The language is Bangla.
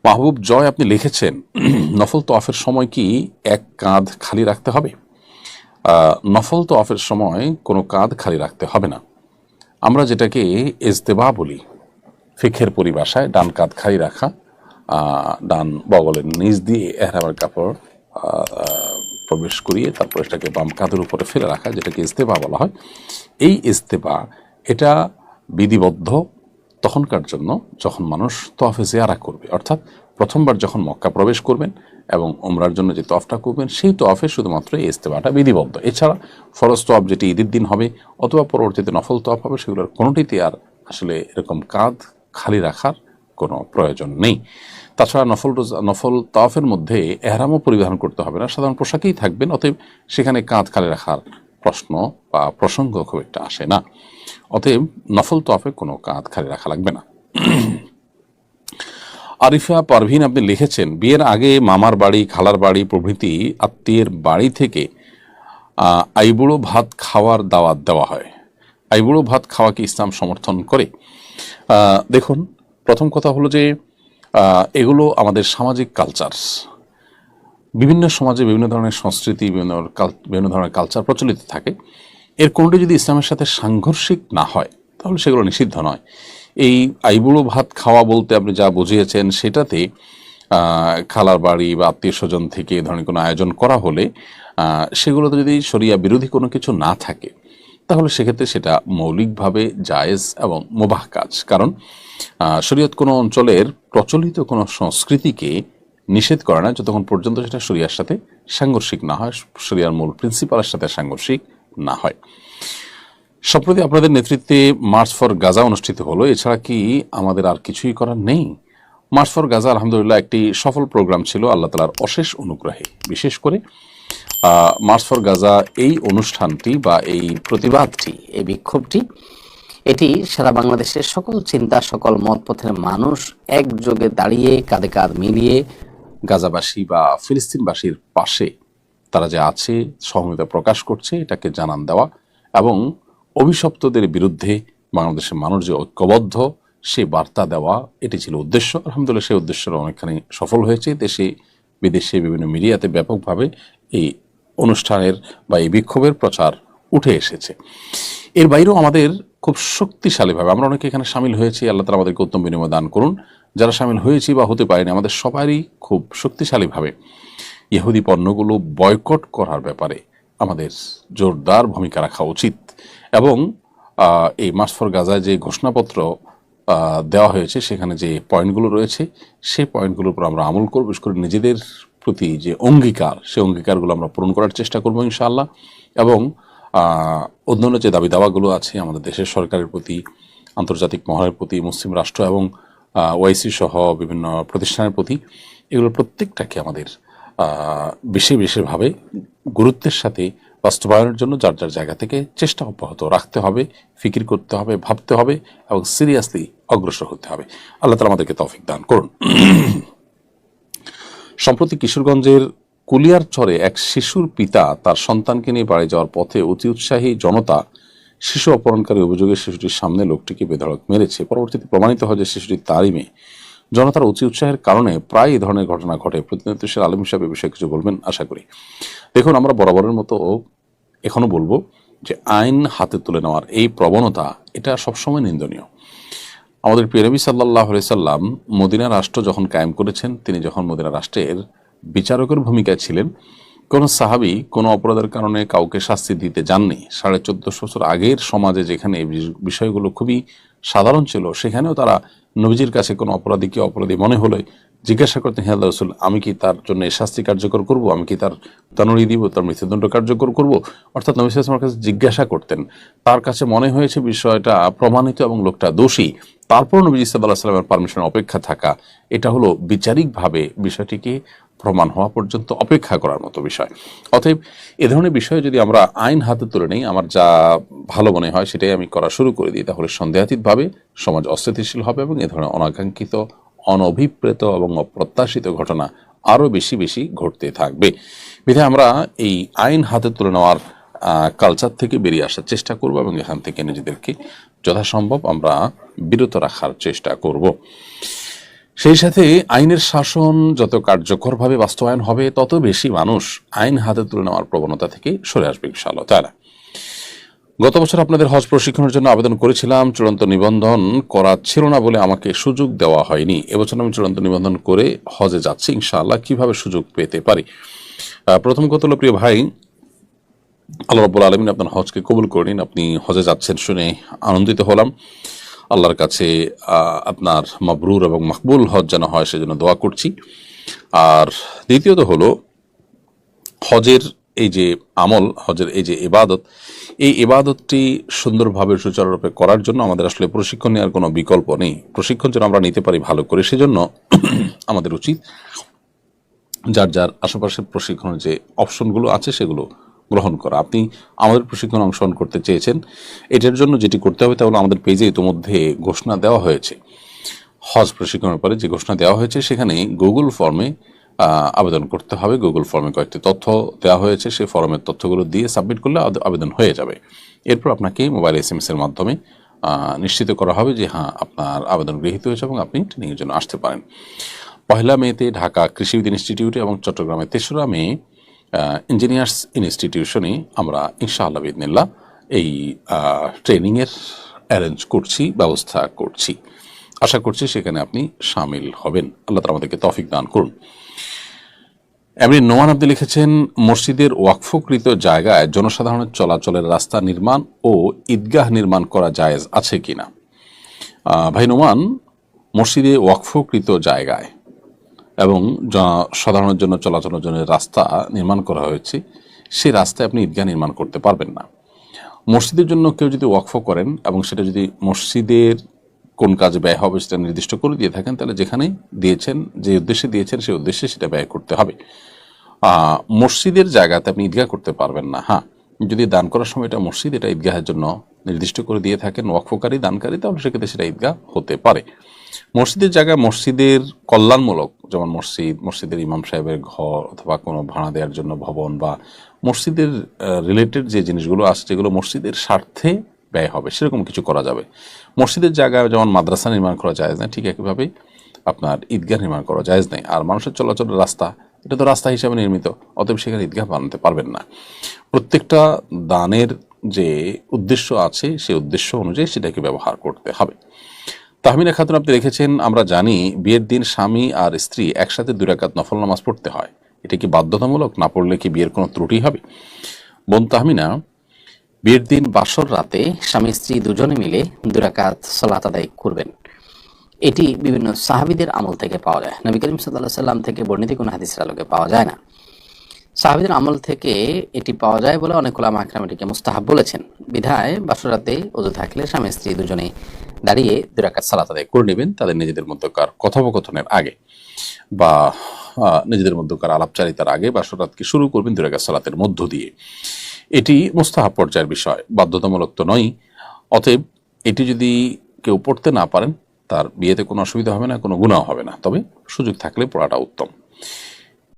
মাহবুব জয় আপনি লিখেছেন, নফল তোয়াফের সময় কি এক কাঁধ খালি রাখতে হবে? নফল তোয়াফের সময় কোনো কাঁধ খালি রাখতে হবে না। আমরা যেটাকে ইজতেবা বলি ফিকহের পরিভাষায়, ডান কাঁধ খালি রাখা, ডান বগলের নিচ দিয়ে এহরামের কাপড় প্রবেশ করিয়ে তারপর এটাকে বাম কাঁধের উপরে ফেলে রাখা, যেটাকে ইজতেবা বলা হয়। এই ইজতেবা এটা বিধিবদ্ধ তখনকার জন্য যখন মানুষ তওয়াফে জিয়ারা করবে, অর্থাৎ প্রথমবার যখন মক্কা প্রবেশ করবেন এবং উমরার জন্য যে তওয়াফটা করবেন সেই তওয়াফে শুধুমাত্র এই ইজতেবাটা বিধিবদ্ধ। এছাড়া ফরজ তওয়াফ যেটি ঈদের দিন হবে অথবা পরবর্তীতে নফল তওয়াফ হবে, সেগুলোর কোনোটিতে আর আসলে এরকম কাঁধ খালি রাখার কোনো প্রয়োজন নেই। তাছাড়া নফল তওয়াফের মধ্যে এহরামও পরিধান করতে হবে না, সাধারণ পোশাকেই থাকবেন, অতএব সেখানে কাঁধ খালি রাখার প্রশ্ন বা প্রসঙ্গ খুব একটা আসে না। অতএব নফল তওয়াফে কোনো কাঁধ খালি রাখা লাগবে না। আরিফা পারভিন আপনি লিখেছেন, বিয়ের আগে মামার বাড়ি, খালার বাড়ি প্রভৃতি আত্মীয়ের বাড়ি থেকে আইবুড়ো ভাত খাওয়ার দাওয়াত দেওয়া হয়। আইবুড়ো ভাত খাওয়া কি ইসলাম সমর্থন করে? দেখুন, প্রথম কথা হলো যে এগুলো আমাদের সামাজিক কালচার। বিভিন্ন সমাজে বিভিন্ন ধরনের সংস্কৃতি, বিভিন্ন ধরনের কালচার প্রচলিত থাকে। এর কোনটি যদি ইসলামের সাথে সাংঘর্ষিক না হয় তাহলে সেগুলো নিষিদ্ধ নয়। এই আইবুড়ো ভাত খাওয়া বলতে আপনি যা বুঝিয়েছেন সেটাতে খালার বাড়ি বা আত্মীয় স্বজন থেকে এ ধরনের কোনো আয়োজন করা হলে সেগুলোতে যদি শরিয়া বিরোধী কোনো কিছু না থাকে তাহলে সেক্ষেত্রে সেটা মৌলিকভাবে জায়েজ এবং মুবাহ কাজ। কারণ শরীয়ত কোনো অঞ্চলের প্রচলিত কোনো সংস্কৃতিকে নিষেধ করে না যতক্ষণ পর্যন্ত সেটা শরিয়ার সাথে সাংঘর্ষিক না হয়, শরিয়ার মূল প্রিন্সিপালের সাথে সাংঘর্ষিক না হয়। সম্প্রতি আপনাদের নেতৃত্বে মার্চ ফর গাজা অনুষ্ঠিত হলো, এছাড়া কি আমাদের আর কিছুই করার নেই? মার্চ ফর গাজা আলহামদুলিল্লাহ একটি সফল প্রোগ্রাম ছিল আল্লাহ তাআলার অশেষ অনুগ্রহে। বিশেষ করে মার্চ ফর গাজা এই অনুষ্ঠানটি বা এই প্রতিবাদটি, এই বিক্ষোভটি, এটি সারা বাংলাদেশের সকল চিন্তা, সকল মতপথের মানুষ একযোগে দাঁড়িয়ে কাঁধে কাঁধ মিলিয়ে গাজাবাসী বা ফিলিস্তিনবাসীর পাশে তারা যে আছে সহমর্মিতা প্রকাশ করছে এটাকে জানান দেওয়া এবং অভিশপ্তদের বিরুদ্ধে বাংলাদেশের মানুষ যে ঐক্যবদ্ধ সে বার্তা দেওয়া, এটি ছিল উদ্দেশ্য। আলহামদুলিল্লাহ সেই উদ্দেশ্যটা অনেকখানি সফল হয়েছে। দেশে বিদেশে বিভিন্ন মিডিয়াতে ব্যাপকভাবে এই অনুষ্ঠানের বা এই বিক্ষোভের প্রচার উঠে এসেছে। এর বাইরেও আমাদের খুব শক্তিশালীভাবে আমরা অনেকে এখানে সামিল হয়েছি, আল্লাহ তাআলা আমাদেরকে উত্তম বিনিময় দান করুন। যারা সামিল হয়েছি বা হতে পারেনি, আমাদের সবারই খুব শক্তিশালীভাবে ইহুদি পণ্যগুলো বয়কট করার ব্যাপারে আমাদের জোরদার ভূমিকা রাখা উচিত। এবং এই মার্চ ফর গাজায় যে ঘোষণাপত্র দেওয়া হয়েছে সেখানে যে পয়েন্টগুলো রয়েছে সেই পয়েন্টগুলোর উপর আমরা আমল করব। বিশেষ করে নিজেদের প্রতি যে অঙ্গীকার, সেই অঙ্গীকারগুলো আমরা পূরণ করার চেষ্টা করবো ইনশাআল্লাহ। এবং অন্যান্য যে দাবি দাওয়াগুলো আছে আমাদের দেশের সরকারের প্রতি, আন্তর্জাতিক মহলের প্রতি, মুসলিম রাষ্ট্র এবং ওআইসি সহ বিভিন্ন প্রতিষ্ঠানের প্রতি, এগুলো প্রত্যেকটাকে আমাদের বিশেষভাবে গুরুত্বের সাথে বাস্তবায়নের জন্য যার যার জায়গা থেকে চেষ্টা অব্যাহত রাখতে হবে, ফিকির করতে হবে, ভাবতে হবে এবং সিরিয়াসলি অগ্রসর হতে হবে। আল্লাহ তাআলা আমাদেরকে তৌফিক দান করুন। সম্প্রতি কিশোরগঞ্জের কুলিয়ারচরে এক শিশুর পিতা তার সন্তানকে নিয়ে বাড়ি যাওয়ার পথে অতি উৎসাহী জনতা শিশু অপহরণকারী অভিযোগে শিশুটির সামনে লোকটিকে বেধড়ক মেরেছে। পরবর্তীতে প্রমাণিত হয় যে শিশুটি তারই মেয়ে। জনতার অতি উৎসাহের কারণে প্রায় এই ধরনের ঘটনা ঘটে। প্রতিনিধিত্বশীল আলেম হিসাবে বিষয়ে কিছু বলবেন আশা করি। দেখুন, আমরা বরাবরের মতো এখনো বলবো যে আইন হাতে তুলে নেওয়ার এই প্রবণতা এটা সবসময় নিন্দনীয়। আমাদের প্রিয় নবী সাল্লাল্লাহু আলাইহি সাল্লাম মদিনা রাষ্ট্র যখন কায়েম করেছেন, তিনি যখন মদিনা রাষ্ট্রের বিচারকের ভূমিকায় ছিলেন, কোনো সাহাবী কোনো অপরাধের কারণে কাউকে শাস্তি দিতে যাননি। 1450 বছর আগের সমাজে যেখানে এই বিষয়গুলো খুবই সাধারণ ছিল, সেখানেও তারা নবীজির কাছে কোনো অপরাধীকে অপরাধী মনে হলে জিজ্ঞাসা করতেন, হে আল্লাহর রাসূল, আমি কি তার জন্য এই শাস্তি কার্যকর করব? আমি কি তার তানুড়ি দিব, তার মৃত্যুদণ্ড কার্যকর করব? অর্থাৎ নবী সাল্লাল্লাহু আলাইহি ওয়াসাল্লামের কাছে জিজ্ঞাসা করতেন। তার কাছে মনে হয়েছে বিষয়টা প্রমাণিত এবং লোকটা দোষী, তারপর নবীজি সাল্লাল্লাহু আলাইহি ওয়াসাল্লামের পারমিশন অপেক্ষা থাকা, এটা হলো বিচারিকভাবে বিষয়টিকে প্রমাণ হওয়া পর্যন্ত অপেক্ষা করার মতো বিষয়। অতএব এ ধরনের বিষয়ে যদি আমরা আইন হাতে তুলে নেই, আমার যা ভালো মনে হয় সেটাই আমি করা শুরু করে দিই, তাহলে সন্দেহাতীতভাবে সমাজ অস্থিতিশীল হবে এবং এ ধরনের অনাকাঙ্ক্ষিত, অনভিপ্রেত এবং অপ্রত্যাশিত ঘটনা আরও বেশি বেশি ঘটতে থাকবে। বিধায় আমরা এই আইন হাতে তুলে নেওয়ার কালচার থেকে বেরিয়ে আসার চেষ্টা করব এবং এখান থেকে নিজেদেরকে যথাসম্ভব আমরা বিরত রাখার চেষ্টা করব। সেই সাথে আইনের শাসন যত কার্যকরভাবে বাস্তবায়ন হবে তত বেশি মানুষ আইন হাতে তুলে নেওয়ার প্রবণতা থেকে সরে আসবে ইনশাআল্লাহ তাআলা। গত বছর আপনাদের হজ প্রশিক্ষণের জন্য আবেদন করেছিলাম, চূড়ান্ত নিবন্ধন করা ছিল না বলে আমাকে সুযোগ দেওয়া হয়নি। এবছর আমি চূড়ান্ত নিবন্ধন করে হজে যাচ্ছি ইনশাআল্লাহ, কিভাবে সুযোগ পেতে পারি? প্রথম কথা হলো, প্রিয় ভাই, আল্লাহ রাব্বুল আলামিন আপনার হজকে কবুল করে নিন। আপনি হজে যাচ্ছেন শুনে আনন্দিত হলাম। আল্লাহর কাছে আপনার মাবরুর এবং মাকবুল হজ যেন হয় সেজন্য দোয়া করছি। আর দ্বিতীয়ত হলো, হজের এই যে আমল, হজের এই যে ইবাদত, এই ইবাদতটি সুন্দরভাবে সুচারুরূপে করার জন্য আমাদের আসলে প্রশিক্ষণ নেওয়ার কোনো বিকল্প নেই। প্রশিক্ষণ যেন আমরা নিতে পারি ভালো করে, সেজন্য আমাদের উচিত যার যার আশেপাশের প্রশিক্ষণের যে অপশনগুলো আছে সেগুলো গ্রহণ করা। আপনি আমাদের প্রশিক্ষণ অংশগ্রহণ করতে চেয়েছেন, এটার জন্য যেটি করতে হবে তা হলো, আমাদের পেজে ইতিমধ্যে ঘোষণা দেওয়া হয়েছে। হজ প্রশিক্ষণের পরে যে ঘোষণা দেওয়া হয়েছে সেখানে গুগল ফর্মে আবেদন করতে হবে। গুগল ফর্মে কয়েকটি তথ্য দেওয়া হয়েছে, সেই ফর্মের তথ্যগুলো দিয়ে সাবমিট করলে আবেদন হয়ে যাবে। এরপর আপনাকে মোবাইল SMS এর মাধ্যমে নিশ্চিত করা হবে যে হ্যাঁ, আপনার আবেদন গৃহীত হয়েছে এবং আপনি ট্রেনিংয়ের জন্য আসতে পারেন। 1 মেতে ঢাকা কৃষিবিদ ইনস্টিটিউটে এবং চট্টগ্রামে 3রা মে ইঞ্জিনিয়ার্স ইনস্টিটিউশনে আমরা ইনশাআল্লাহ বিইذনিল্লাহ এই ট্রেনিংয়ের অ্যারেঞ্জ করছি, ব্যবস্থা করছি। আশা করছি সেখানে আপনি সামিল হবেন। আল্লাহ তাআলা আমাদেরকে তৌফিক দান করুন। এমনি নোমান আব্দি লিখেছেন, মসজিদের ওয়াকফকৃত জায়গায় জনসাধারণের চলাচলের রাস্তা নির্মাণ ও ঈদগাহ নির্মাণ করা জায়েজ আছে কিনা? ভাই নোমান, মসজিদে ওয়াকফকৃত জায়গায় এবং সাধারণের জন্য চলাচলের জন্য রাস্তা নির্মাণ করা হয়েছে, সেই রাস্তায় আপনি ঈদগাহ নির্মাণ করতে পারবেন না। মসজিদের জন্য কেউ যদি ওয়াকফ করেন এবং সেটা যদি মসজিদের কোন কাজে ব্যয় হবে সেটা নির্দিষ্ট করে দিয়ে থাকেন, তাহলে যেখানে দিয়েছেন, যে উদ্দেশ্যে দিয়েছেন সেই উদ্দেশ্যে সেটা ব্যয় করতে হবে। মসজিদের জায়গাতে আপনি ঈদগাহ করতে পারবেন না। হ্যাঁ, যদি দান করার সময় এটা মসজিদ, এটা ঈদগাহের জন্য নির্দিষ্ট করে দিয়ে থাকেন ওয়াকফকারী, দানকারী, তাহলে সেক্ষেত্রে সেটা ঈদগাহ হতে পারে। মসজিদের জায়গায় মসজিদের কল্যাণমূলক, যেমন মসজিদের ইমাম সাহেবের ঘর অথবা কোনো ভাড়া দেওয়ার জন্য ভবন বা মসজিদের রিলেটেড যে জিনিসগুলো আছে যেগুলো মসজিদের স্বার্থে ব্যয় হবে, সেরকম কিছু করা যাবে। মসজিদের জায়গায় যেমন মাদ্রাসা নির্মাণ করা যায় না, ঠিক একইভাবে আপনার ঈদগাহ নির্মাণ করা যায় নাই। আর মানুষের চলাচলের রাস্তা, এটা তো রাস্তা হিসাবে নির্মিত, অতএব সেখানে ঈদগাহ বানাতে পারবেন না। প্রত্যেকটা দানের যে উদ্দেশ্য আছে সেই উদ্দেশ্য অনুযায়ী সেটাকে ব্যবহার করতে হবে। তাহমিনা খাতুন আপনি রেখেছেন, আমরা জানি বিয়ের দিন স্বামী আর স্ত্রী একসাথে 2 রাকাত নফল নামাজ পড়তে হয়, এটা কি বাধ্যতামূলক? না পড়লে কি বিয়ের কোনো ত্রুটি হবে? বোন তাহমিনা, বিয়ের দিন বাসর রাতে স্বামী স্ত্রী দুজনে মিলে 2 রাকাত সালাত আদায় করবেন। এটি বিভিন্ন সাহাবীদের আমল থেকে পাওয়া যায়, নবী করিম সাল্লাল্লাহু আলাইহি সাল্লাম থেকে বর্ণিত কোনো হাদিসের আলোকে পাওয়া যায় না। সাহাবীদের আমল থেকে এটি পাওয়া যায় বলে অনেক উলামা একরাম এটিকে মুস্তাহাব বলেছেন। বিধায় বাসর রাতে ওযু থাকলে স্বামী স্ত্রী দুজনেই দাঁড়িয়ে 2 রাকাত সালাত আদায় করে নেবেন, তাদের নিজেদের মধ্যকার কথোপকথনের আগে বা নিজেদের মধ্যকার আলাপচারিতার আগে বাসর রাতকে শুরু করবেন 2 রাকাত সালাতের মধ্য দিয়ে। এটি মুস্তাহাব পর্যায়ের বিষয়, বাধ্যতামূলক তো নয়। অতএব এটি যদি কেউ পড়তে না পারেন, তার বিয়েতে কোনো অসুবিধা হবে না, কোনো গুনাহ হবে না, তবে সুযোগ থাকলে পড়াটা উত্তম।